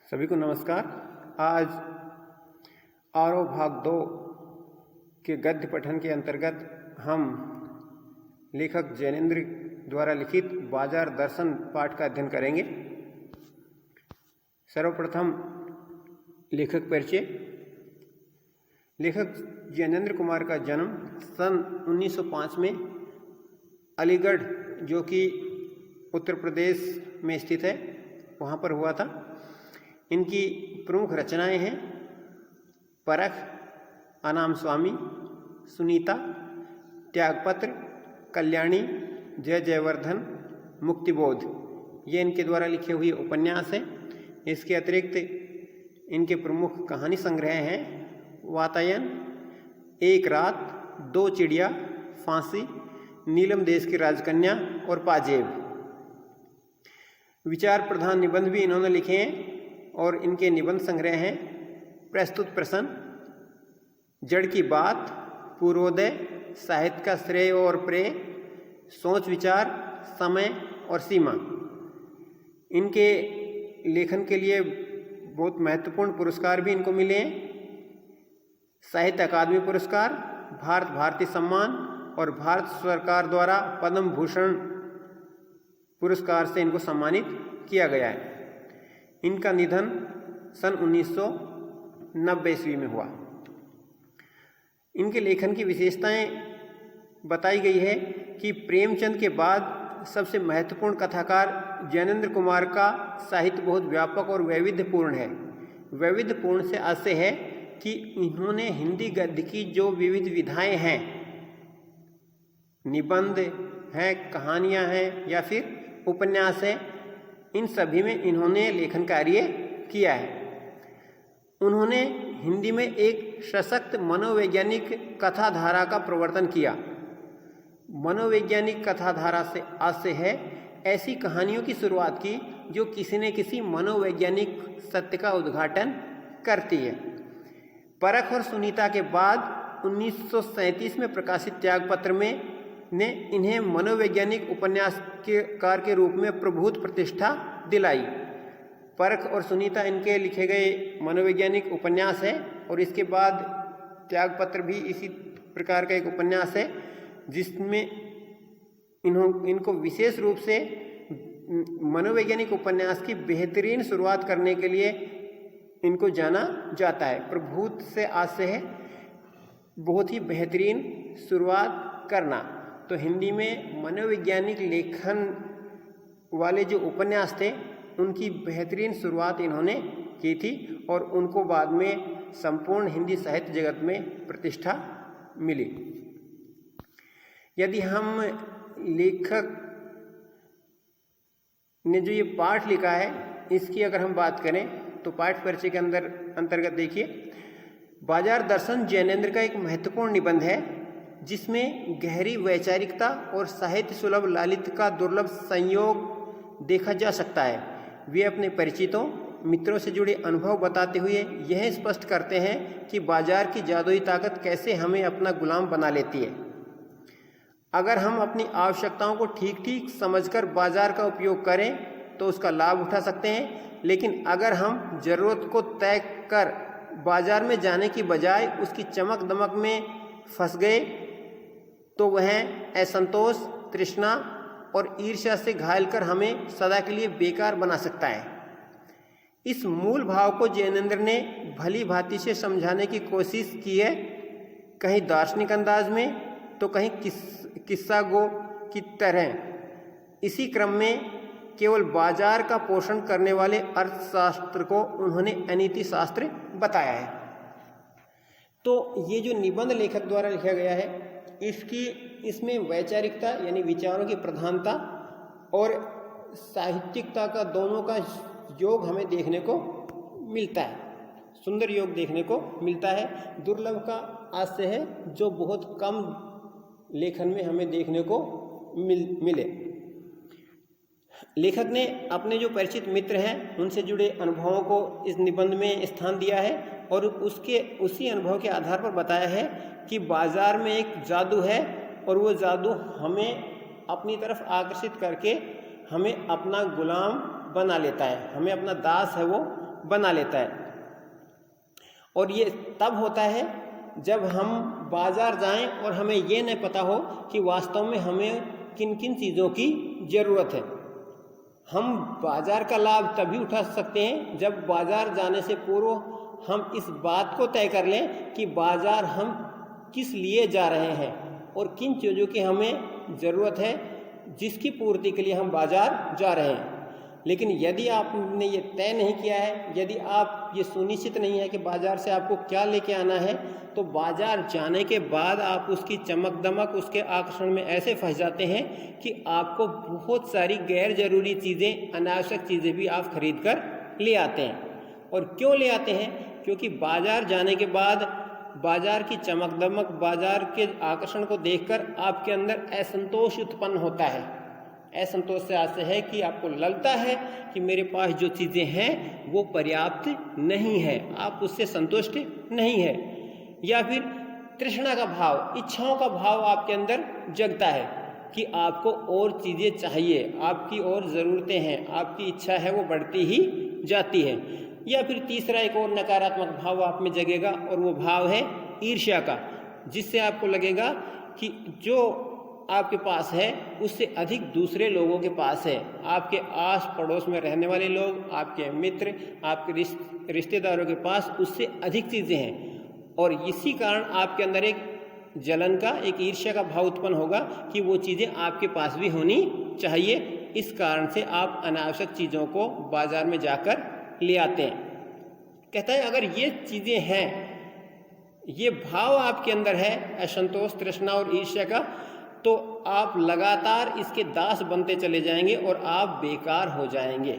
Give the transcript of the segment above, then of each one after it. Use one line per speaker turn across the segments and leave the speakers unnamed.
सभी को नमस्कार। आज आरोह भाग 2 के गद्य पठन के अंतर्गत हम लेखक जैनेन्द्र द्वारा लिखित बाजार दर्शन पाठ का अध्ययन करेंगे। सर्वप्रथम लेखक परिचय। लेखक जैनेन्द्र कुमार का जन्म सन 1905 में अलीगढ़, जो कि उत्तर प्रदेश में स्थित है, वहाँ पर हुआ था। इनकी प्रमुख रचनाएं हैं परख, अनाम स्वामी, सुनीता, त्यागपत्र, कल्याणी, जय जयवर्धन, मुक्तिबोध। ये इनके द्वारा लिखे हुए उपन्यास हैं। इसके अतिरिक्त इनके प्रमुख कहानी संग्रह हैं वातायन, एक रात, दो चिड़िया, फांसी, नीलम देश की राजकन्या और पाजेब। विचार प्रधान निबंध भी इन्होंने लिखे हैं और इनके निबंध संग्रह हैं प्रस्तुत प्रश्न, जड़ की बात, पूर्वोदय, साहित्य का श्रेय और प्रेय, सोच विचार, समय और सीमा। इनके लेखन के लिए बहुत महत्वपूर्ण पुरस्कार भी इनको मिले हैं। साहित्य अकादमी पुरस्कार, भारत भारती सम्मान और भारत सरकार द्वारा पद्म भूषण पुरस्कार से इनको सम्मानित किया गया है। इनका निधन सन 1990 ईस्वी में हुआ। इनके लेखन की विशेषताएं बताई गई है कि प्रेमचंद के बाद सबसे महत्वपूर्ण कथाकार जैनेन्द्र कुमार का साहित्य बहुत व्यापक और वैविध्यपूर्ण है। वैविध्यपूर्ण से आशय है कि इन्होंने हिंदी गद्य की जो विविध विधाएं हैं, निबंध हैं, कहानियां हैं या फिर उपन्यास हैं, इन सभी में इन्होंने लेखन कार्य किया है। उन्होंने हिंदी में एक सशक्त मनोवैज्ञानिक कथाधारा का प्रवर्तन किया। मनोवैज्ञानिक कथाधारा से आशय है ऐसी कहानियों की शुरुआत की जो किसी न किसी मनोवैज्ञानिक सत्य का उद्घाटन करती है। परख और सुनीता के बाद 1937 में प्रकाशित त्यागपत्र में ने इन्हें मनोवैज्ञानिक उपन्यासकार के रूप में प्रभुत प्रतिष्ठा दिलाई। परख और सुनीता इनके लिखे गए मनोवैज्ञानिक उपन्यास है और इसके बाद त्यागपत्र भी इसी प्रकार का एक उपन्यास है जिसमें इनको विशेष रूप से मनोवैज्ञानिक उपन्यास की बेहतरीन शुरुआत करने के लिए इनको जाना जाता है। प्रभुत से आशय है बहुत ही बेहतरीन शुरुआत करना। तो हिंदी में मनोवैज्ञानिक लेखन वाले जो उपन्यास थे उनकी बेहतरीन शुरुआत इन्होंने की थी और उनको बाद में संपूर्ण हिंदी साहित्य जगत में प्रतिष्ठा मिली। यदि हम लेखक ने जो ये पाठ लिखा है इसकी अगर हम बात करें तो पाठ परिचय के अंतर्गत देखिए, बाजार दर्शन जैनेन्द्र का एक महत्वपूर्ण निबंध है जिसमें गहरी वैचारिकता और साहित्य सुलभ लालित्य का दुर्लभ संयोग देखा जा सकता है। वे अपने परिचितों मित्रों से जुड़े अनुभव बताते हुए यह स्पष्ट करते हैं कि बाजार की जादुई ताकत कैसे हमें अपना गुलाम बना लेती है। अगर हम अपनी आवश्यकताओं को ठीक ठीक समझकर बाजार का उपयोग करें तो उसका लाभ उठा सकते हैं, लेकिन अगर हम ज़रूरत को तय कर बाजार में जाने की बजाय उसकी चमक दमक में फंस गए तो वह असंतोष, तृष्णा और ईर्ष्या से घायल कर हमें सदा के लिए बेकार बना सकता है। इस मूल भाव को जैनेन्द्र ने भली भांति से समझाने की कोशिश की है, कहीं दार्शनिक अंदाज में तो कहीं किस्सा गो की तरह। इसी क्रम में केवल बाजार का पोषण करने वाले अर्थशास्त्र को उन्होंने अनीति शास्त्र बताया है। तो ये जो निबंध लेखक द्वारा लिखा गया है इसमें वैचारिकता यानी विचारों की प्रधानता और साहित्यिकता का दोनों का योग हमें देखने को मिलता है, सुंदर योग देखने को मिलता है। दुर्लभ का आशय है जो बहुत कम लेखन में हमें देखने को मिले। लेखक ने अपने जो परिचित मित्र हैं उनसे जुड़े अनुभवों को इस निबंध में स्थान दिया है और उसी अनुभव के आधार पर बताया है कि बाजार में एक जादू है और वो जादू हमें अपनी तरफ आकर्षित करके हमें अपना गुलाम बना लेता है, हमें अपना दास है वो बना लेता है। और ये तब होता है जब हम बाज़ार जाएं और हमें ये नहीं पता हो कि वास्तव में हमें किन किन चीज़ों की ज़रूरत है। हम बाज़ार का लाभ तभी उठा सकते हैं जब बाज़ार जाने से पूर्व हम इस बात को तय कर लें कि बाज़ार हम किस लिए जा रहे हैं और किन चीज़ों की हमें ज़रूरत है, जिसकी पूर्ति के लिए हम बाज़ार जा रहे हैं। लेकिन यदि आपने ये तय नहीं किया है, यदि आप ये सुनिश्चित नहीं है कि बाज़ार से आपको क्या लेके आना है, तो बाज़ार जाने के बाद आप उसकी चमक दमक, उसके आकर्षण में ऐसे फंस जाते हैं कि आपको बहुत सारी गैर ज़रूरी चीज़ें, अनावश्यक चीज़ें भी आप खरीद कर ले आते हैं। और क्यों ले आते हैं? क्योंकि बाज़ार जाने के बाद बाज़ार की चमक दमक, बाज़ार के आकर्षण को देखकर आपके अंदर असंतोष उत्पन्न होता है। असंतोष से आशय है कि आपको लगता है कि मेरे पास जो चीज़ें हैं वो पर्याप्त नहीं है, आप उससे संतुष्ट नहीं है। या फिर तृष्णा का भाव, इच्छाओं का भाव आपके अंदर जगता है कि आपको और चीज़ें चाहिए, आपकी और ज़रूरतें हैं, आपकी इच्छा है वो बढ़ती ही जाती है। या फिर तीसरा एक और नकारात्मक भाव आप में जगेगा और वो भाव है ईर्ष्या का, जिससे आपको लगेगा कि जो आपके पास है उससे अधिक दूसरे लोगों के पास है। आपके आस पड़ोस में रहने वाले लोग, आपके मित्र, आपके रिश्तेदारों के पास उससे अधिक चीज़ें हैं और इसी कारण आपके अंदर एक जलन का, एक ईर्ष्या का भाव उत्पन्न होगा कि वो चीज़ें आपके पास भी होनी चाहिए। इस कारण से आप अनावश्यक चीज़ों को बाज़ार में जाकर ले आते हैं। कहता है अगर ये चीज़ें हैं, ये भाव आपके अंदर है असंतोष, तृष्णा और ईर्ष्या का, तो आप लगातार इसके दास बनते चले जाएंगे और आप बेकार हो जाएंगे।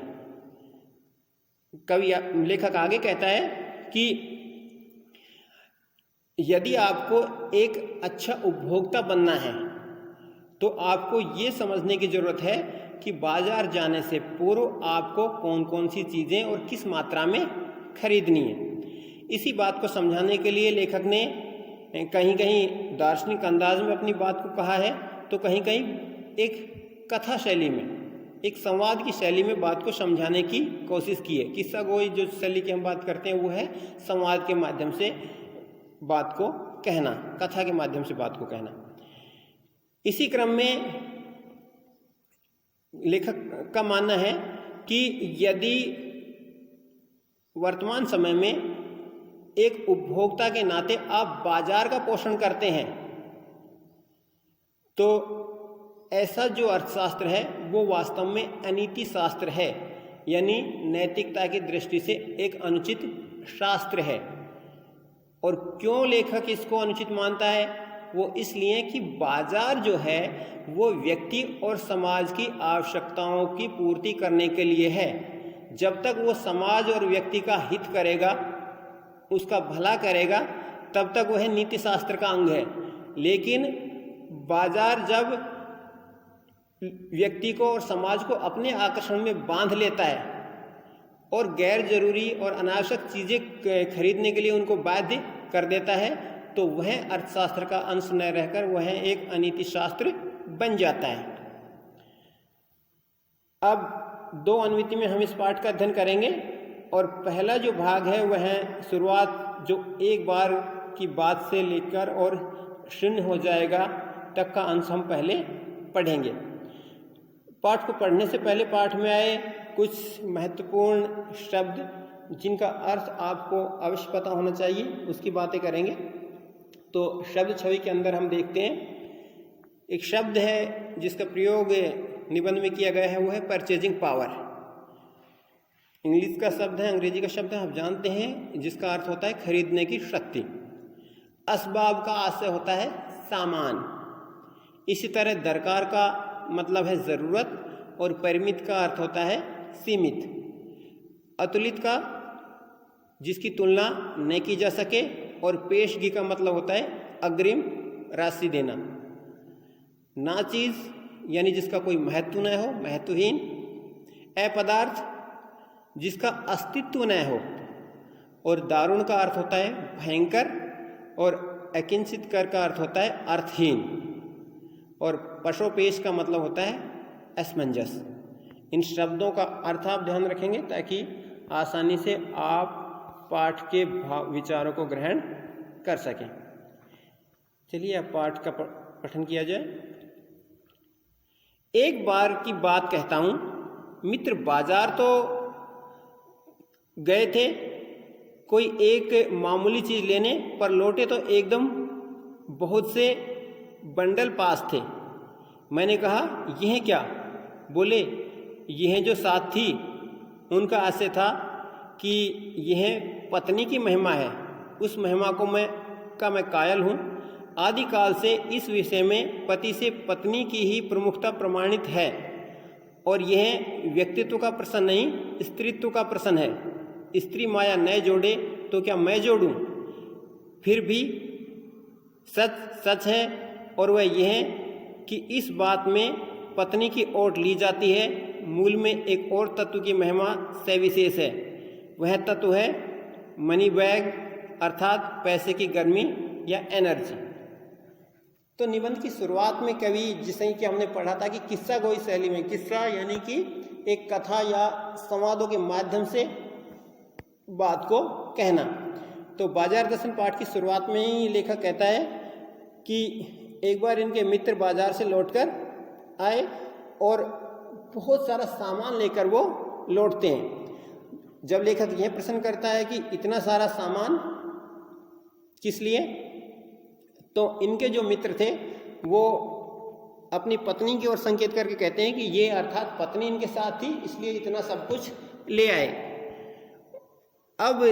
कवि, लेखक आगे कहता है कि यदि आपको एक अच्छा उपभोक्ता बनना है तो आपको ये समझने की ज़रूरत है कि बाज़ार जाने से पूर्व आपको कौन कौन सी चीज़ें और किस मात्रा में खरीदनी है। इसी बात को समझाने के लिए लेखक ने कहीं कहीं दार्शनिक अंदाज में अपनी बात को कहा है, तो कहीं कहीं एक कथा शैली में, एक संवाद की शैली में बात को समझाने की कोशिश की है। किस्सा गोई जो शैली की हम बात करते हैं वो है संवाद के माध्यम से बात को कहना, कथा के माध्यम से बात को कहना। इसी क्रम में लेखक का मानना है कि यदि वर्तमान समय में एक उपभोक्ता के नाते आप बाजार का पोषण करते हैं तो ऐसा जो अर्थशास्त्र है वो वास्तव में अनीति शास्त्र है, यानी नैतिकता की दृष्टि से एक अनुचित शास्त्र है। और क्यों लेखक इसको अनुचित मानता है? वो इसलिए कि बाजार जो है वो व्यक्ति और समाज की आवश्यकताओं की पूर्ति करने के लिए है। जब तक वो समाज और व्यक्ति का हित करेगा, उसका भला करेगा, तब तक वह नीति शास्त्र का अंग है। लेकिन बाजार जब व्यक्ति को और समाज को अपने आकर्षण में बांध लेता है और गैर जरूरी और अनावश्यक चीज़ें खरीदने के लिए उनको बाध्य कर देता है, तो वह अर्थशास्त्र का अंश न रहकर वह एक अनीति शास्त्र बन जाता है। अब दो अनुमिति में हम इस पाठ का अध्ययन करेंगे और पहला जो भाग है वह शुरुआत जो एक बार की बात से लेकर और शून्य हो जाएगा तक का अंश हम पहले पढ़ेंगे। पाठ को पढ़ने से पहले पाठ में आए कुछ महत्वपूर्ण शब्द जिनका अर्थ आपको अवश्य पता होना चाहिए, उसकी बातें करेंगे। तो शब्द छवि के अंदर हम देखते हैं एक शब्द है जिसका प्रयोग निबंध में किया गया है, वो है परचेजिंग पावर। इंग्लिश का शब्द है, अंग्रेजी का शब्द है, आप जानते हैं, जिसका अर्थ होता है खरीदने की शक्ति। असबाब का आशय होता है सामान। इसी तरह दरकार का मतलब है ज़रूरत और परिमित का अर्थ होता है सीमित। अतुलित का जिसकी तुलना न की जा सके और पेशगी का मतलब होता है अग्रिम राशि देना। नाचीज़ यानी जिसका कोई महत्व न हो, महत्वहीन। अपदार्थ जिसका अस्तित्व न हो। और दारुण का अर्थ होता है भयंकर और अकिंचित कर का अर्थ होता है अर्थहीन। और पशोपेश का मतलब होता है असमंजस। इन शब्दों का अर्थ आप ध्यान रखेंगे ताकि आसानी से आप पाठ के विचारों को ग्रहण कर सकें। चलिए अब पाठ का पठन किया जाए। एक बार की बात कहता हूँ, मित्र बाजार तो गए थे कोई एक मामूली चीज़ लेने, पर लौटे तो एकदम बहुत से बंडल पास थे। मैंने कहा यह क्या? बोले यह जो साथ थी उनका आशय था कि यह पत्नी की महिमा है। उस महिमा को मैं कायल हूँ। आदिकाल से इस विषय में पति से पत्नी की ही प्रमुखता प्रमाणित है, और यह व्यक्तित्व का प्रश्न नहीं, स्त्रीत्व का प्रश्न है। स्त्री माया न जोड़े तो क्या मैं जोड़ूं? फिर भी सच है, और वह यह कि इस बात में पत्नी की ओट ली जाती है। मूल में एक और तत्व की महिमा सविशेष है। वह तत्व है मनी बैग, अर्थात पैसे की गर्मी या एनर्जी। तो निबंध की शुरुआत में कवि, जिसे कि हमने पढ़ा था कि किस्सा गोई शैली में, किस्सा यानी कि एक कथा या संवादों के माध्यम से बात को कहना। तो बाजार दर्शन पाठ की शुरुआत में ही लेखक कहता है कि एक बार इनके मित्र बाजार से लौटकर आए और बहुत सारा सामान लेकर वो लौटते हैं। जब लेखक यह प्रश्न करता है कि इतना सारा सामान किस लिए, तो इनके जो मित्र थे वो अपनी पत्नी की ओर संकेत करके कहते हैं कि ये अर्थात पत्नी इनके साथ थी, इसलिए इतना सब कुछ ले आए। अब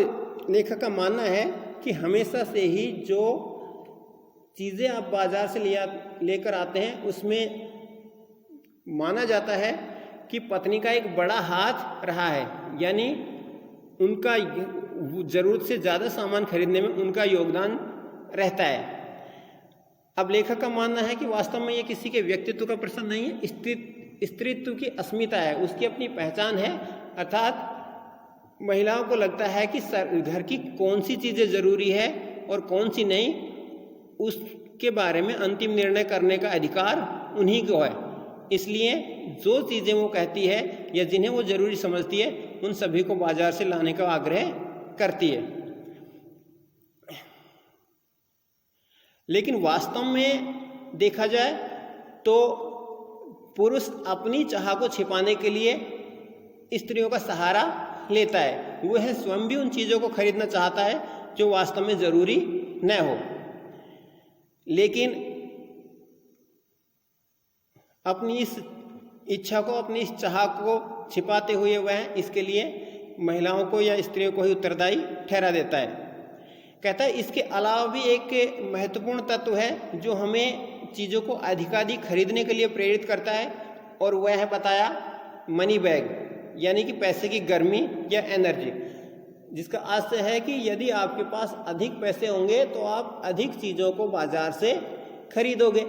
लेखक का मानना है कि हमेशा से ही जो चीज़ें आप बाजार से लेकर आते हैं उसमें माना जाता है कि पत्नी का एक बड़ा हाथ रहा है, यानी उनका ज़रूरत से ज़्यादा सामान खरीदने में उनका योगदान रहता है। अब लेखक का मानना है कि वास्तव में ये किसी के व्यक्तित्व का प्रश्न नहीं है, स्त्रीत्व की अस्मिता है, उसकी अपनी पहचान है। अर्थात महिलाओं को लगता है कि घर की कौन सी चीज़ें ज़रूरी है और कौन सी नहीं, उसके बारे में अंतिम निर्णय करने का अधिकार उन्हीं को है। इसलिए जो चीज़ें वो कहती है या जिन्हें वो ज़रूरी समझती है, उन सभी को बाजार से लाने का आग्रह करती है। लेकिन वास्तव में देखा जाए तो पुरुष अपनी चाह को छिपाने के लिए स्त्रियों का सहारा लेता है। वह स्वयं भी उन चीज़ों को खरीदना चाहता है जो वास्तव में ज़रूरी न हो, लेकिन अपनी इस इच्छा को, अपनी इस चाह को छिपाते हुए वह इसके लिए महिलाओं को या स्त्रियों को ही उत्तरदायी ठहरा देता है। कहता है इसके अलावा भी एक महत्वपूर्ण तत्व है जो हमें चीज़ों को अधिकाधिक खरीदने के लिए प्रेरित करता है, और वह है बताया मनी बैग, यानी कि पैसे की गर्मी या एनर्जी, जिसका आशय है कि यदि आपके पास अधिक पैसे होंगे तो आप अधिक चीज़ों को बाजार से खरीदोगे।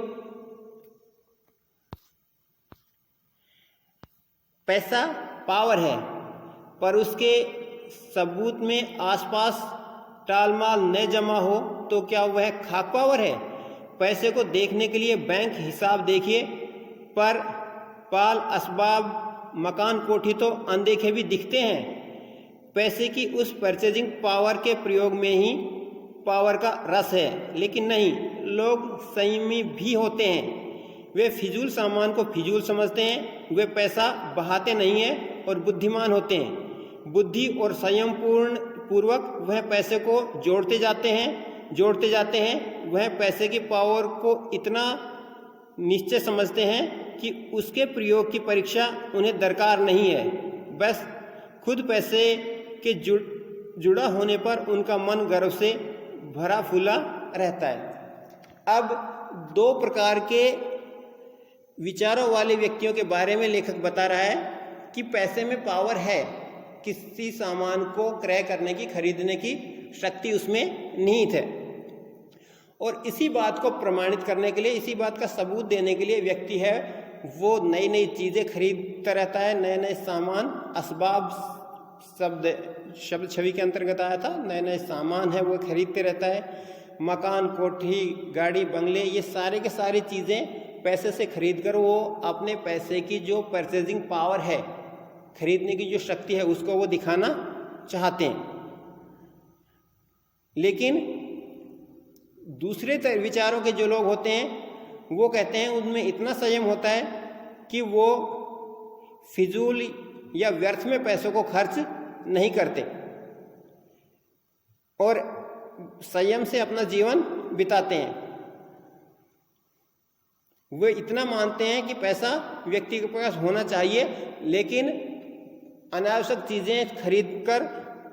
पैसा पावर है, पर उसके सबूत में आसपास टालमाल न जमा हो तो क्या वह खाक पावर है? पैसे को देखने के लिए बैंक हिसाब देखिए, पर पाल असबाब मकान कोठी तो अनदेखे भी दिखते हैं। पैसे की उस परचेजिंग पावर के प्रयोग में ही पावर का रस है। लेकिन नहीं, लोग संयमी भी होते हैं। वे फिजूल सामान को फिजूल समझते हैं। वे पैसा बहाते नहीं हैं और बुद्धिमान होते हैं। बुद्धि और संयम पूर्वक वह पैसे को जोड़ते जाते हैं। वह पैसे की पावर को इतना निश्चय समझते हैं कि उसके प्रयोग की परीक्षा उन्हें दरकार नहीं है। बस खुद पैसे के जुड़ा होने पर उनका मन गर्व से भरा फूला रहता है। अब दो प्रकार के विचारों वाले व्यक्तियों के बारे में लेखक बता रहा है कि पैसे में पावर है, किसी सामान को क्रय करने की, खरीदने की शक्ति उसमें निहित है। और इसी बात को प्रमाणित करने के लिए, इसी बात का सबूत देने के लिए व्यक्ति है वो नई नई चीज़ें खरीदता रहता है, नए नए सामान, असबाब शब्द छवि के अंतर्गत आया था, नए नए सामान है वो खरीदते रहता है। मकान, कोठी, गाड़ी, बंगले, ये सारे के सारी चीज़ें पैसे से खरीद कर वो अपने पैसे की जो परचेजिंग पावर है, खरीदने की जो शक्ति है, उसको वो दिखाना चाहते हैं। लेकिन दूसरे विचारों के जो लोग होते हैं वो कहते हैं उनमें इतना संयम होता है कि वो फिजूल या व्यर्थ में पैसों को खर्च नहीं करते और संयम से अपना जीवन बिताते हैं। वे इतना मानते हैं कि पैसा व्यक्ति के पास होना चाहिए, लेकिन अनावश्यक चीज़ें खरीद कर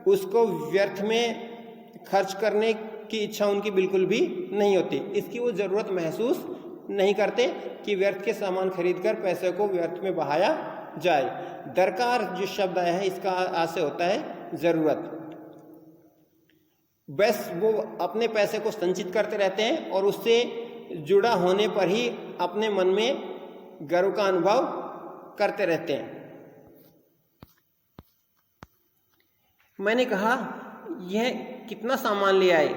उसको व्यर्थ में खर्च करने की इच्छा उनकी बिल्कुल भी नहीं होती। इसकी वो ज़रूरत महसूस नहीं करते कि व्यर्थ के सामान खरीदकर पैसे को व्यर्थ में बहाया जाए। दरकार जो शब्द आया है इसका आज से होता है ज़रूरत। बस वो अपने पैसे को संचित करते रहते हैं और उससे जुड़ा होने पर ही अपने मन में गर्व का अनुभव करते रहते हैं। मैंने कहा यह कितना सामान ले आए?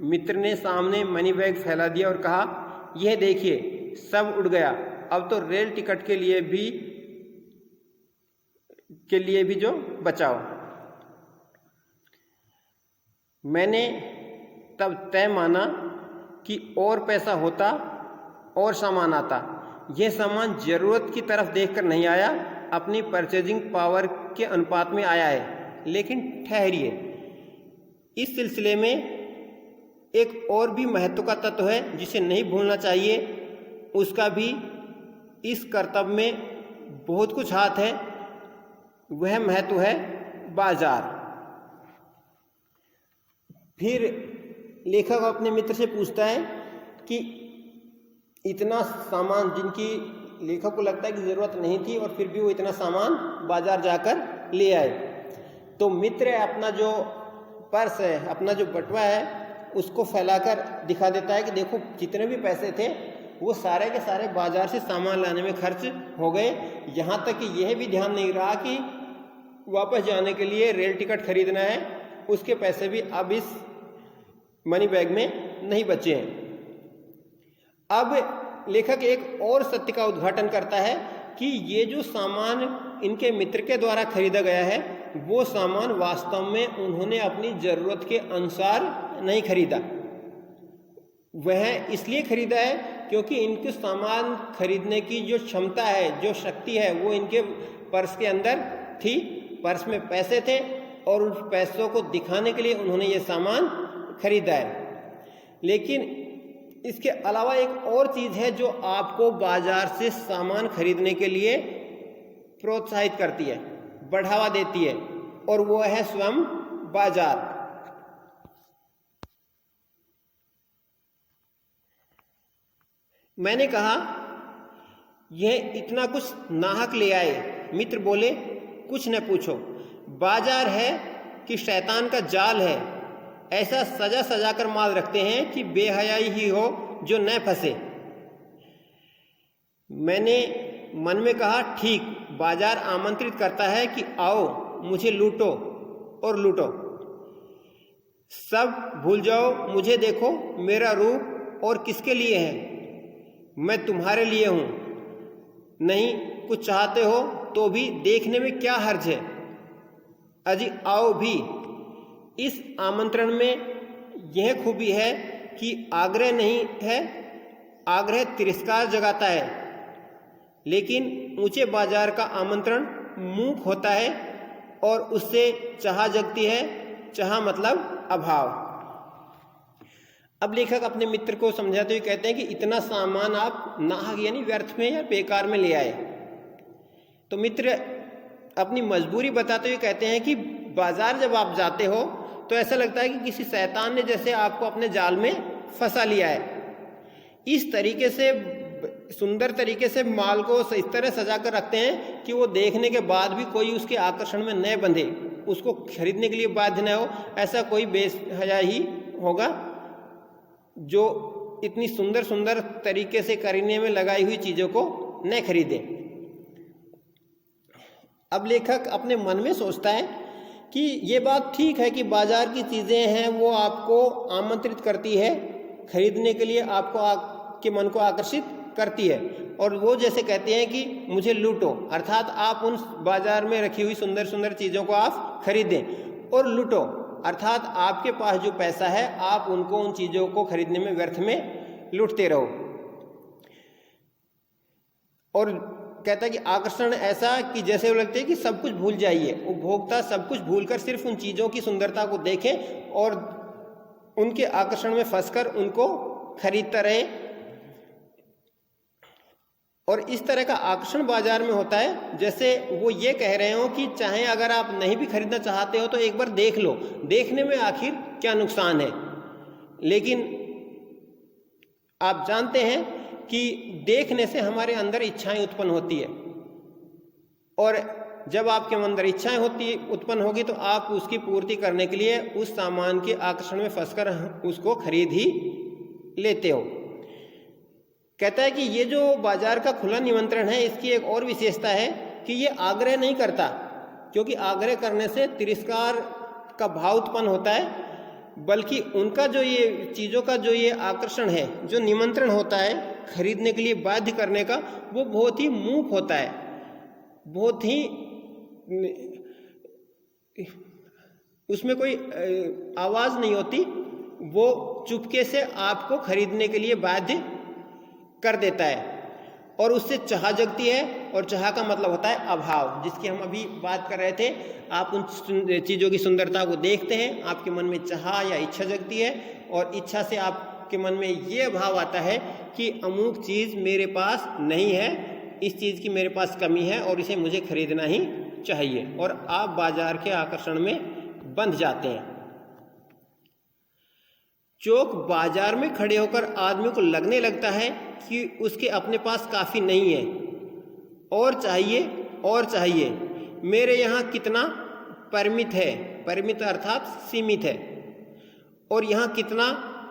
मित्र ने सामने मनी बैग फैला दिया और कहा यह देखिए सब उड़ गया, अब तो रेल टिकट के लिए भी जो बचाओ। मैंने तब तय माना कि और पैसा होता और सामान आता। यह सामान ज़रूरत की तरफ देखकर नहीं आया, अपनी परचेजिंग पावर के अनुपात में आया है। लेकिन ठहरिए, इस सिलसिले में एक और भी महत्व का तत्व है जिसे नहीं भूलना चाहिए। उसका भी इस कर्तव्य में बहुत कुछ हाथ है। वह महत्व है बाजार। फिर लेखक अपने मित्र से पूछता है कि इतना सामान जिनकी लेखक को लगता है कि ज़रूरत नहीं थी और फिर भी वो इतना सामान बाजार जाकर ले आए। तो मित्र अपना जो पर्स है, अपना जो बटुआ है, उसको फैलाकर दिखा देता है कि देखो जितने भी पैसे थे वो सारे के सारे बाजार से सामान लाने में खर्च हो गए। यहाँ तक कि यह भी ध्यान नहीं रहा कि वापस जाने के लिए रेल टिकट खरीदना है, उसके पैसे भी अब इस मनी बैग में नहीं बचे हैं। अब लेखक एक और सत्य का उद्घाटन करता है कि ये जो सामान इनके मित्र के द्वारा खरीदा गया है वो सामान वास्तव में उन्होंने अपनी ज़रूरत के अनुसार नहीं खरीदा। वह इसलिए खरीदा है क्योंकि इनके सामान खरीदने की जो क्षमता है, जो शक्ति है, वो इनके पर्स के अंदर थी। पर्स में पैसे थे और उस पैसों को दिखाने के लिए उन्होंने ये सामान खरीदा है। लेकिन इसके अलावा एक और चीज़ है जो आपको बाजार से सामान खरीदने के लिए प्रोत्साहित करती है, बढ़ावा देती है, और वो है स्वयं बाजार। मैंने कहा यह इतना कुछ नाहक ले आए। मित्र बोले कुछ न पूछो, बाजार है कि शैतान का जाल है। ऐसा सजा सजा कर माल रखते हैं कि बेहयाई ही हो जो न फंसे। मैंने मन में कहा ठीक, बाजार आमंत्रित करता है कि आओ मुझे लूटो और लूटो, सब भूल जाओ, मुझे देखो, मेरा रूप और किसके लिए है, मैं तुम्हारे लिए हूँ। नहीं कुछ चाहते हो तो भी देखने में क्या हर्ज है, अजी आओ भी। इस आमंत्रण में यह खूबी है कि आग्रह नहीं है, आग्रह तिरस्कार जगाता है। लेकिन ऊंचे बाजार का आमंत्रण मूक होता है और उससे चाह जगती है, चाह मतलब अभाव। अब लेखक अपने मित्र को समझाते हुए कहते हैं कि इतना सामान आप नाहक यानी व्यर्थ में या बेकार में ले आए। तो मित्र अपनी मजबूरी बताते हुए कहते हैं कि बाजार जब आप जाते हो तो ऐसा लगता है कि किसी शैतान ने जैसे आपको अपने जाल में फंसा लिया है। इस तरीके से सुंदर तरीके से माल को इस तरह सजा कर रखते हैं कि वो देखने के बाद भी कोई उसके आकर्षण में न बंधे, उसको खरीदने के लिए बाध्य न हो। ऐसा कोई बेहया ही होगा जो इतनी सुंदर सुंदर तरीके से करने में लगाई हुई चीज़ों को न खरीदे। अब लेखक अपने मन में सोचता है कि ये बात ठीक है कि बाजार की चीज़ें हैं वो आपको आमंत्रित करती है, खरीदने के लिए आपको के मन को आकर्षित करती है, और वो जैसे कहते हैं कि मुझे लूटो, अर्थात आप उन बाजार में रखी हुई सुंदर सुंदर चीज़ों को आप खरीदें, और लूटो अर्थात आपके पास जो पैसा है आप उनको उन चीज़ों को खरीदने में व्यर्थ में लूटते रहो। और कहता है कि आकर्षण ऐसा कि जैसे वो लगते हैं कि सब कुछ भूल जाइए, उपभोक्ता सब कुछ भूलकर सिर्फ उन चीज़ों की सुंदरता को देखें और उनके आकर्षण में फंसकर उनको खरीदता रहे। और इस तरह का आकर्षण बाजार में होता है जैसे वो ये कह रहे हो कि चाहे अगर आप नहीं भी खरीदना चाहते हो तो एक बार देख लो, देखने में आखिर क्या नुकसान है। लेकिन आप जानते हैं कि देखने से हमारे अंदर इच्छाएं उत्पन्न होती है, और जब आपके अंदर इच्छाएं उत्पन्न होगी तो आप उसकी पूर्ति करने के लिए उस सामान के आकर्षण में फंसकर उसको खरीद ही लेते हो। कहता है कि ये जो बाजार का खुला निमंत्रण है इसकी एक और विशेषता है कि ये आग्रह नहीं करता, क्योंकि आग्रह करने से तिरस्कार का भाव उत्पन्न होता है, बल्कि उनका जो ये चीज़ों का जो ये आकर्षण है, जो निमंत्रण होता है खरीदने के लिए बाध्य करने का, वो बहुत ही मूक होता है, बहुत ही उसमें कोई आवाज़ नहीं होती, वो चुपके से आपको खरीदने के लिए बाध्य कर देता है और उससे चाह जगती है, और चाह का मतलब होता है अभाव, जिसकी हम अभी बात कर रहे थे। आप उन चीज़ों की सुंदरता को देखते हैं, आपके मन में चाह या इच्छा जगती है, और इच्छा से आपके मन में ये भाव आता है कि अमुक चीज़ मेरे पास नहीं है, इस चीज़ की मेरे पास कमी है और इसे मुझे खरीदना ही चाहिए, और आप बाजार के आकर्षण में बंध जाते हैं। चौक बाजार में खड़े होकर आदमी को लगने लगता है कि उसके अपने पास काफ़ी नहीं है, और चाहिए और चाहिए, मेरे यहाँ कितना परिमित है, परिमित अर्थात सीमित है, और यहाँ कितना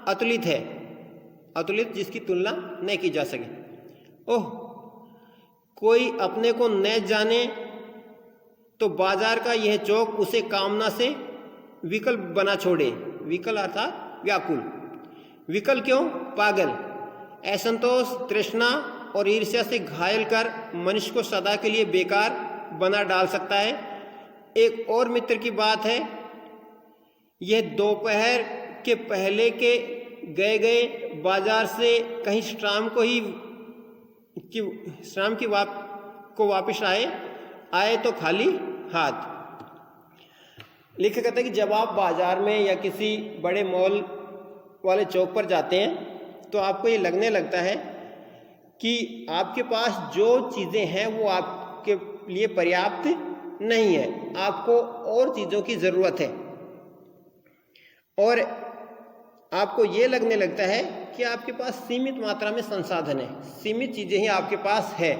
अतुलित है, अतुलित जिसकी तुलना नहीं की जा सके। ओह, कोई अपने को न जाने तो बाजार का यह चौक उसे कामना से विकल बना छोड़े। विकल अर्थात व्याकुल। विकल क्यों? पागल। असंतोष, तृष्णा और ईर्ष्या से घायल कर मनुष्य को सदा के लिए बेकार बना डाल सकता है। एक और मित्र की बात है, यह दोपहर के पहले के गए बाजार से कहीं शाम को वापस आए तो खाली हाथ। लिखा कहता है कि जब आप बाजार में या किसी बड़े मॉल वाले चौक पर जाते हैं तो आपको ये लगने लगता है कि आपके पास जो चीज़ें हैं वो आपके लिए पर्याप्त नहीं है, आपको और चीज़ों की ज़रूरत है, और आपको ये लगने लगता है कि आपके पास सीमित मात्रा में संसाधन है, सीमित चीज़ें ही आपके पास है।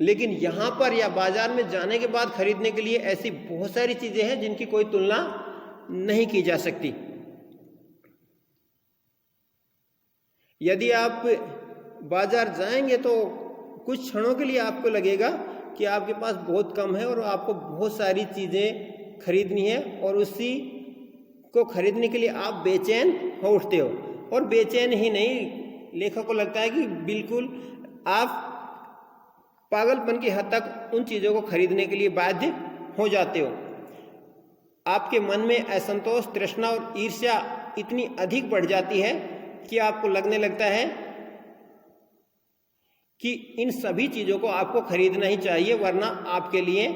लेकिन यहाँ पर या बाजार में जाने के बाद खरीदने के लिए ऐसी बहुत सारी चीज़ें हैं जिनकी कोई तुलना नहीं की जा सकती। यदि आप बाजार जाएंगे तो कुछ क्षणों के लिए आपको लगेगा कि आपके पास बहुत कम है और आपको बहुत सारी चीज़ें खरीदनी है, और उसी को खरीदने के लिए आप बेचैन हो उठते हो, और बेचैन ही नहीं, लेखक को लगता है कि बिल्कुल आप पागलपन की हद तक उन चीज़ों को खरीदने के लिए बाध्य हो जाते हो। आपके मन में असंतोष, तृष्णा और ईर्ष्या इतनी अधिक बढ़ जाती है कि आपको लगने लगता है कि इन सभी चीज़ों को आपको खरीदना ही चाहिए, वरना आपके लिए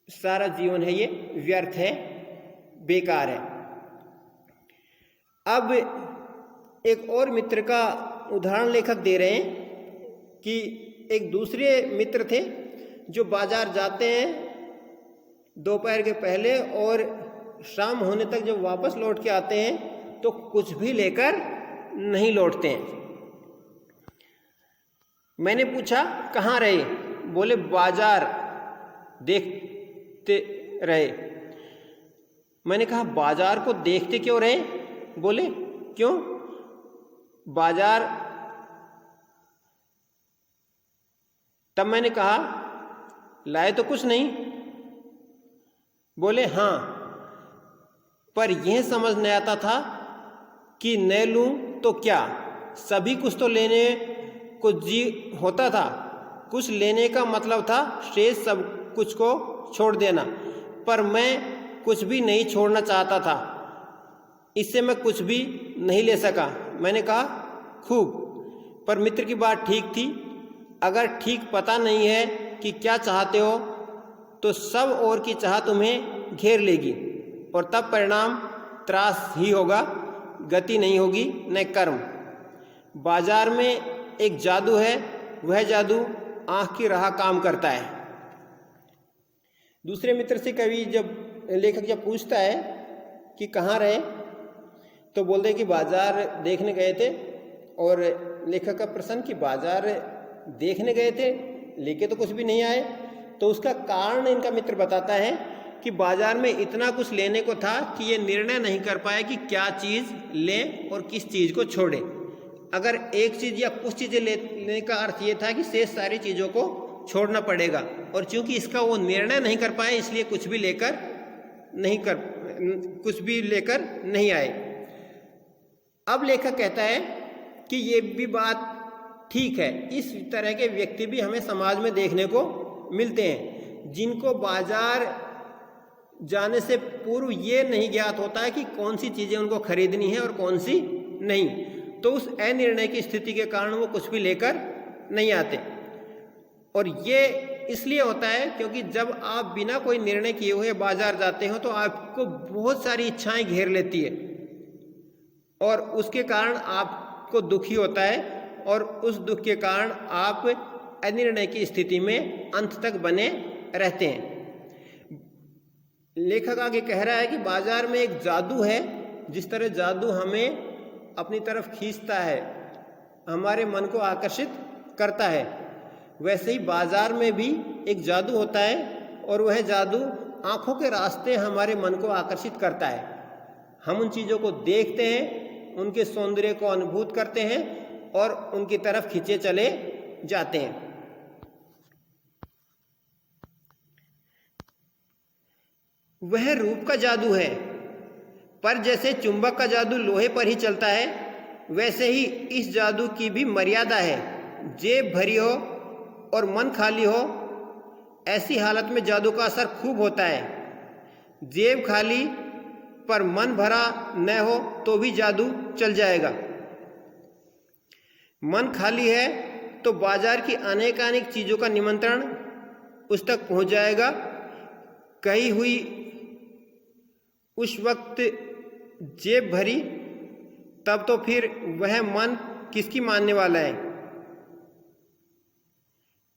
सारा जीवन है ये व्यर्थ है, बेकार है। अब एक और मित्र का उदाहरण लेखक दे रहे हैं कि एक दूसरे मित्र थे जो बाजार जाते हैं दोपहर के पहले, और शाम होने तक जब वापस लौट के आते हैं तो कुछ भी लेकर नहीं लौटते हैं। मैंने पूछा कहाँ रहे? बोले बाजार देखते रहे। मैंने कहा बाजार को देखते क्यों रहे? बोले क्यों? बाजार। तब मैंने कहा लाए तो कुछ नहीं। बोले हाँ, पर यह समझ नहीं आता था कि न लूं तो क्या, सभी कुछ तो लेने कुछ जी होता था, कुछ लेने का मतलब था शेष सब कुछ को छोड़ देना, पर मैं कुछ भी नहीं छोड़ना चाहता था, इससे मैं कुछ भी नहीं ले सका। मैंने कहा खूब, पर मित्र की बात ठीक थी। अगर ठीक पता नहीं है कि क्या चाहते हो तो सब और की चाह तुम्हें घेर लेगी और तब परिणाम त्रास ही होगा, गति नहीं होगी न कर्म। बाजार में एक जादू है, वह जादू आँख की राह काम करता है। दूसरे मित्र से कवि लेखक जब पूछता है कि कहाँ रहे, तो बोलते कि बाजार देखने गए थे। और लेखक का प्रश्न कि बाजार देखने गए थे, लेके तो कुछ भी नहीं आए। तो उसका कारण इनका मित्र बताता है कि बाजार में इतना कुछ लेने को था कि ये निर्णय नहीं कर पाए कि क्या चीज़ लें और किस चीज़ को छोड़ें। अगर एक चीज़ या कुछ चीज़ें लेने का अर्थ ये था कि शेष सारी चीज़ों को छोड़ना पड़ेगा, और चूंकि इसका वो निर्णय नहीं कर पाए इसलिए कुछ भी लेकर नहीं आए। अब लेखक कहता है कि ये भी बात ठीक है, इस तरह के व्यक्ति भी हमें समाज में देखने को मिलते हैं, जिनको बाजार जाने से पूर्व ये नहीं ज्ञात होता है कि कौन सी चीज़ें उनको खरीदनी है और कौन सी नहीं। तो उस अनिर्णय की स्थिति के कारण वो कुछ भी लेकर नहीं आते। और ये इसलिए होता है क्योंकि जब आप बिना कोई निर्णय किए हुए बाजार जाते हो तो आपको बहुत सारी इच्छाएं घेर लेती है और उसके कारण आपको दुखी होता है, और उस दुख के कारण आप अनिर्णय की स्थिति में अंत तक बने रहते हैं। लेखक आगे कह रहा है कि बाजार में एक जादू है, जिस तरह जादू हमें अपनी तरफ खींचता है, हमारे मन को आकर्षित करता है, वैसे ही बाजार में भी एक जादू होता है, और वह जादू आँखों के रास्ते हमारे मन को आकर्षित करता है। हम उन चीज़ों को देखते हैं, उनके सौंदर्य को अनुभूत करते हैं और उनकी तरफ खींचे चले जाते हैं। वह रूप का जादू है, पर जैसे चुंबक का जादू लोहे पर ही चलता है, वैसे ही इस जादू की भी मर्यादा है। जेब भरी हो और मन खाली हो, ऐसी हालत में जादू का असर खूब होता है। जेब खाली पर मन भरा न हो तो भी जादू चल जाएगा। मन खाली है तो बाजार की अनेकानेक चीज़ों का निमंत्रण उस तक पहुंच जाएगा। कही हुई उस वक्त जेब भरी, तब तो फिर वह मन किसकी मानने वाला है।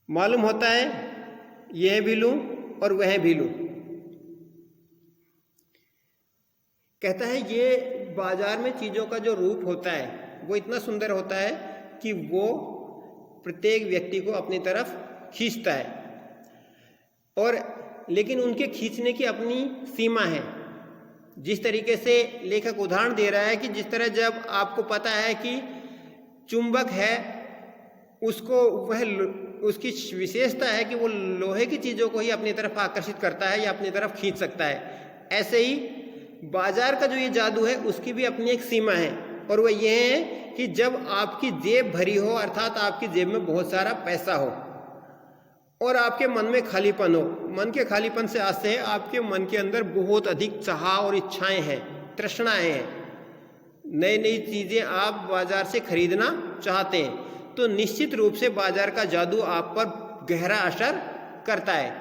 मालूम होता है यह भी लूं और वह भी लूं। कहता है ये बाजार में चीज़ों का जो रूप होता है वो इतना सुंदर होता है कि वो प्रत्येक व्यक्ति को अपनी तरफ खींचता है, और लेकिन उनके खींचने की अपनी सीमा है। जिस तरीके से लेखक उदाहरण दे रहा है कि जिस तरह जब आपको पता है कि चुंबक है, उसकी विशेषता है कि वो लोहे की चीज़ों को ही अपनी तरफ आकर्षित करता है या अपनी तरफ खींच सकता है, ऐसे ही बाजार का जो ये जादू है उसकी भी अपनी एक सीमा है, और वह यह है कि जब आपकी जेब भरी हो, अर्थात आपकी जेब में बहुत सारा पैसा हो और आपके मन में खालीपन हो। मन के खालीपन से आशय है आपके मन के अंदर बहुत अधिक चाह और इच्छाएं हैं, तृष्णाएं हैं, नई नई चीज़ें आप बाजार से खरीदना चाहते हैं, तो निश्चित रूप से बाजार का जादू आप पर गहरा असर करता है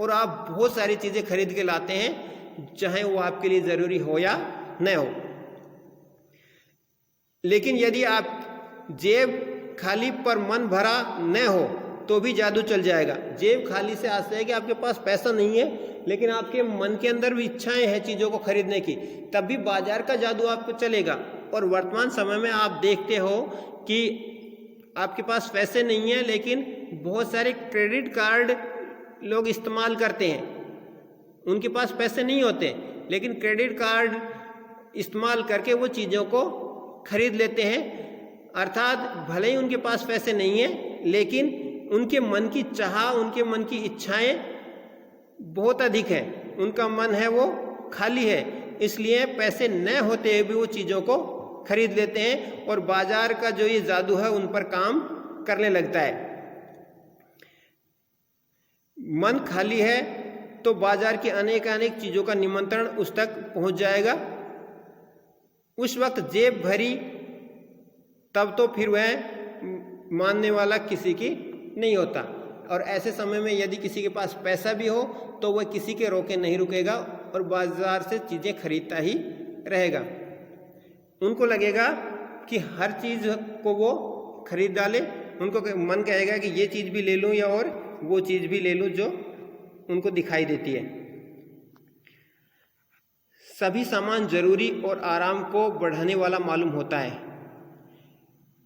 और आप बहुत सारी चीज़ें खरीद के लाते हैं, चाहे वो आपके लिए ज़रूरी हो या न हो। लेकिन यदि आप जेब खाली पर मन भरा न हो तो भी जादू चल जाएगा। जेब खाली से आशय है कि आपके पास पैसा नहीं है, लेकिन आपके मन के अंदर भी इच्छाएं हैं चीज़ों को खरीदने की, तब भी बाजार का जादू आपको चलेगा। और वर्तमान समय में आप देखते हो कि आपके पास पैसे नहीं है, लेकिन बहुत सारे क्रेडिट कार्ड लोग इस्तेमाल करते हैं। उनके पास पैसे नहीं होते, लेकिन क्रेडिट कार्ड इस्तेमाल करके वो चीज़ों को खरीद लेते हैं। अर्थात भले ही उनके पास पैसे नहीं है, लेकिन उनके मन की चाह, उनके मन की इच्छाएं बहुत अधिक है, उनका मन है वो खाली है, इसलिए पैसे न होते हुए भी वो चीज़ों को खरीद लेते हैं और बाजार का जो ये जादू है उन पर काम करने लगता है। मन खाली है तो बाजार की अनेक चीज़ों का निमंत्रण उस तक पहुंच जाएगा। उस वक्त जेब भरी तब तो फिर वह मानने वाला किसी की नहीं होता। और ऐसे समय में यदि किसी के पास पैसा भी हो तो वह किसी के रोके नहीं रुकेगा और बाजार से चीज़ें खरीदता ही रहेगा। उनको लगेगा कि हर चीज़ को वो खरीद डाले। उनको मन कहेगा कि ये चीज़ भी ले लूँ या और वो चीज़ भी ले लूँ जो उनको दिखाई देती है। सभी सामान जरूरी और आराम को बढ़ाने वाला मालूम होता है,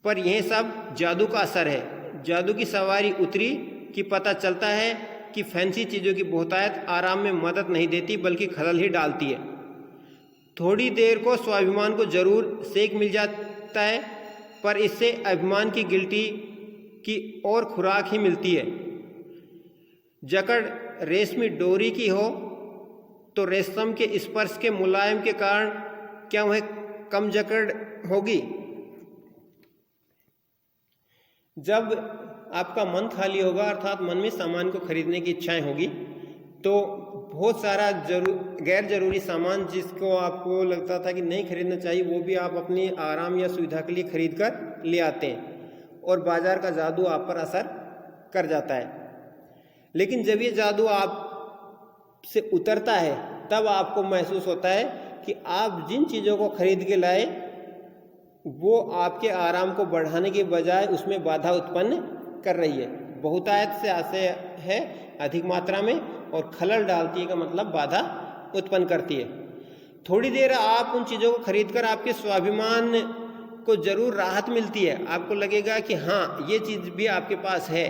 पर यह सब जादू का असर है। जादू की सवारी उतरी कि पता चलता है कि फैंसी चीज़ों की बहुतायत आराम में मदद नहीं देती बल्कि खलल ही डालती है। थोड़ी देर को स्वाभिमान को जरूर सेक मिल जाता है, पर इससे अभिमान की गिल्टी की और खुराक ही मिलती है। जकड़ रेशमी डोरी की हो तो रेशम के स्पर्श के मुलायम के कारण क्या वह कम जकड़ होगी? जब आपका मन खाली होगा अर्थात मन में सामान को खरीदने की इच्छाएं होगी तो बहुत सारा गैर जरूरी सामान जिसको आपको लगता था कि नहीं खरीदना चाहिए वो भी आप अपनी आराम या सुविधा के लिए खरीद कर ले आते हैं और बाजार का जादू आप पर असर कर जाता है। लेकिन जब ये जादू आप से उतरता है तब आपको महसूस होता है कि आप जिन चीज़ों को खरीद के लाए वो आपके आराम को बढ़ाने के बजाय उसमें बाधा उत्पन्न कर रही है। बहुतायत से आशय है अधिक मात्रा में और खलल डालती है का मतलब बाधा उत्पन्न करती है। थोड़ी देर आप उन चीज़ों को खरीदकर आपके स्वाभिमान को जरूर राहत मिलती है। आपको लगेगा कि हाँ ये चीज़ भी आपके पास है,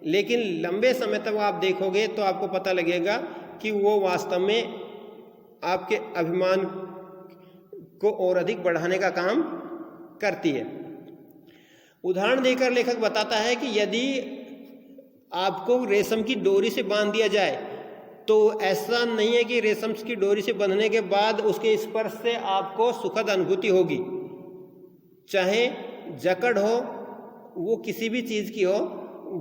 लेकिन लंबे समय तक आप देखोगे तो आपको पता लगेगा कि वो वास्तव में आपके अभिमान को और अधिक बढ़ाने का काम करती है। उदाहरण देकर लेखक बताता है कि यदि आपको रेशम की डोरी से बांध दिया जाए तो ऐसा नहीं है कि रेशम की डोरी से बंधने के बाद उसके स्पर्श से आपको सुखद अनुभूति होगी। चाहे जकड़ हो वो किसी भी चीज़ की हो,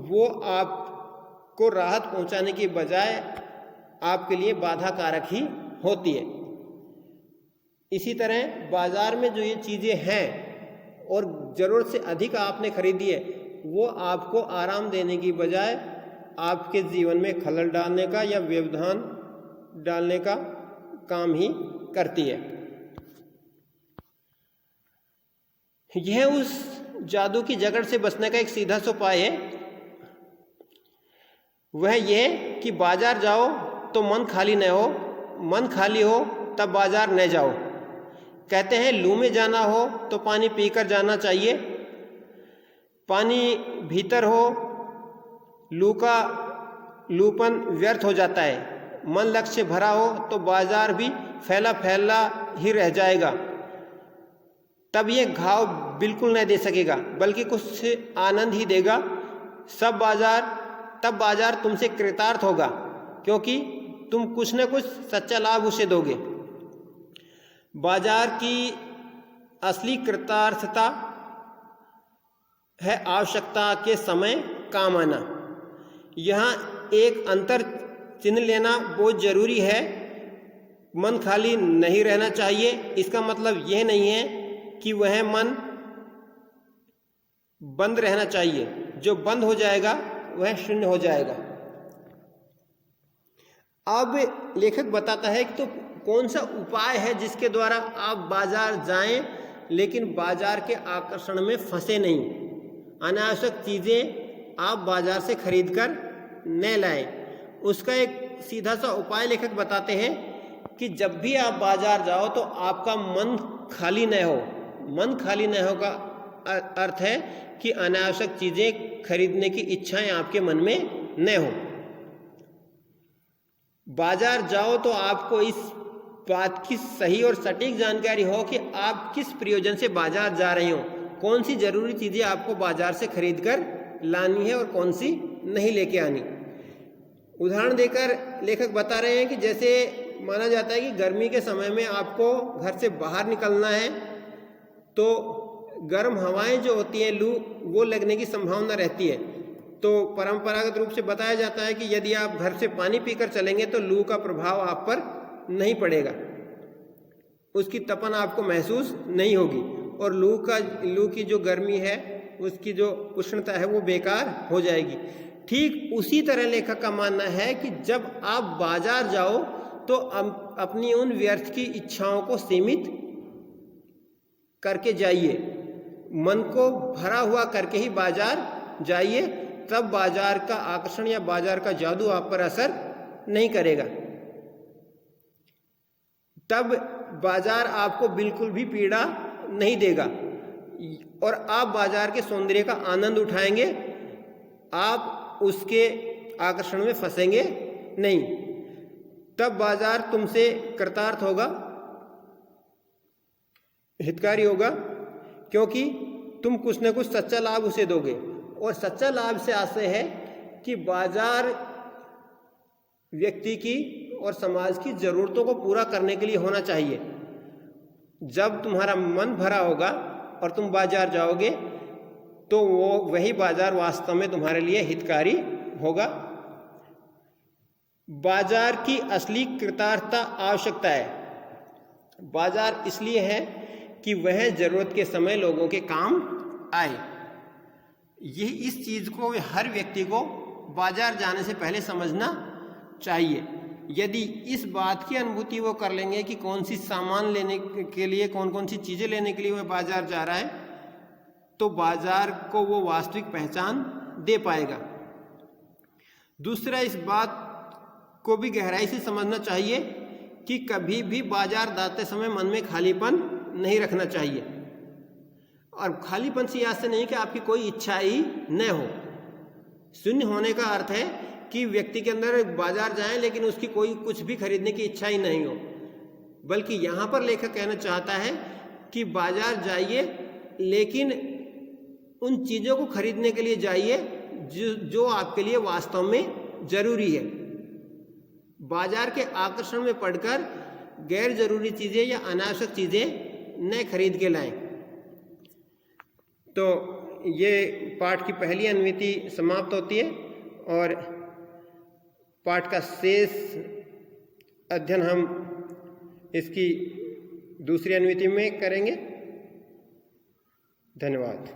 वो आपको राहत पहुंचाने के बजाय आपके लिए बाधा कारक ही होती है। इसी तरह बाजार में जो ये चीज़ें हैं और ज़रूरत से अधिक आपने खरीदी है वो आपको आराम देने की बजाय आपके जीवन में खलल डालने का या व्यवधान डालने का काम ही करती है। यह उस जादू की जकड़ से बचने का एक सीधा सा उपाय है। वह यह कि बाजार जाओ तो मन खाली न हो, मन खाली हो तब बाजार न जाओ। कहते हैं लू में जाना हो तो पानी पीकर जाना चाहिए। पानी भीतर हो लूपन व्यर्थ हो जाता है। मन लक्ष्य भरा हो तो बाजार भी फैला ही रह जाएगा। तब ये घाव बिल्कुल नहीं दे सकेगा बल्कि कुछ आनंद ही देगा। तब बाजार तुमसे कृतार्थ होगा क्योंकि तुम कुछ न कुछ सच्चा लाभ उसे दोगे। बाजार की असली कृतार्थता है आवश्यकता के समय काम आना। यहाँ एक अंतर चिन्ह लेना बहुत जरूरी है। मन खाली नहीं रहना चाहिए, इसका मतलब यह नहीं है कि वह मन बंद रहना चाहिए। जो बंद हो जाएगा वह शून्य हो जाएगा। अब लेखक बताता है कि तो कौन सा उपाय है जिसके द्वारा आप बाजार जाएं लेकिन बाजार के आकर्षण में फंसे नहीं, अनावश्यक चीज़ें आप बाजार से खरीदकर न लाएं। उसका एक सीधा सा उपाय लेखक बताते हैं कि जब भी आप बाजार जाओ तो आपका मन खाली न हो। मन खाली न हो का अर्थ है कि अनावश्यक चीज़ें खरीदने की इच्छाएं आपके मन में न हो। बाजार जाओ तो आपको इस बात की सही और सटीक जानकारी हो कि आप किस प्रयोजन से बाजार जा रहे हो, कौन सी जरूरी चीज़ें आपको बाजार से खरीद कर लानी है और कौन सी नहीं लेके आनी। उदाहरण देकर लेखक बता रहे हैं कि जैसे माना जाता है कि गर्मी के समय में आपको घर से बाहर निकलना है तो गर्म हवाएं जो होती हैं, लू, वो लगने की संभावना रहती है। तो परंपरागत रूप से बताया जाता है कि यदि आप घर से पानी पीकर चलेंगे तो लू का प्रभाव आप पर नहीं पड़ेगा, उसकी तपन आपको महसूस नहीं होगी और लू की जो गर्मी है, उसकी जो उष्णता है वो बेकार हो जाएगी। ठीक उसी तरह लेखक का मानना है कि जब आप बाजार जाओ तो अपनी उन व्यर्थ की इच्छाओं को सीमित करके जाइए, मन को भरा हुआ करके ही बाजार जाइए, तब बाजार का आकर्षण या बाजार का जादू आप पर असर नहीं करेगा। तब बाजार आपको बिल्कुल भी पीड़ा नहीं देगा और आप बाजार के सौंदर्य का आनंद उठाएंगे, आप उसके आकर्षण में फंसेंगे नहीं। तब बाजार तुमसे कृतार्थ होगा, हितकारी होगा, क्योंकि तुम कुछ न कुछ सच्चा लाभ उसे दोगे। और सच्चा लाभ से आशय है कि बाजार व्यक्ति की और समाज की ज़रूरतों को पूरा करने के लिए होना चाहिए। जब तुम्हारा मन भरा होगा और तुम बाजार जाओगे तो वही बाजार वास्तव में तुम्हारे लिए हितकारी होगा। बाजार की असली कृतार्थता आवश्यकता है। बाजार इसलिए है कि वह जरूरत के समय लोगों के काम आए। इस चीज़ को हर व्यक्ति को बाजार जाने से पहले समझना चाहिए। यदि इस बात की अनुभूति वो कर लेंगे कि कौन सी सामान लेने के लिए, कौन कौन सी चीज़ें लेने के लिए वह बाजार जा रहा है, तो बाजार को वो वास्तविक पहचान दे पाएगा। दूसरा, इस बात को भी गहराई से समझना चाहिए कि कभी भी बाजार जाते समय मन में खालीपन नहीं रखना चाहिए। और खालीपन से याद से नहीं कि आपकी कोई इच्छा ही न हो। शून्य होने का अर्थ है कि व्यक्ति के अंदर बाजार जाए लेकिन उसकी कोई कुछ भी खरीदने की इच्छा ही नहीं हो, बल्कि यहाँ पर लेखक कहना चाहता है कि बाजार जाइए लेकिन उन चीज़ों को खरीदने के लिए जाइए जो आपके लिए वास्तव में जरूरी है। बाजार के आकर्षण में पड़कर गैर जरूरी चीज़ें या अनावश्यक चीज़ें न खरीद के लाएं। तो ये पाठ की पहली अनुवृत्ति समाप्त होती है और पाठ का शेष अध्ययन हम इसकी दूसरी अनुवृत्ति में करेंगे। धन्यवाद।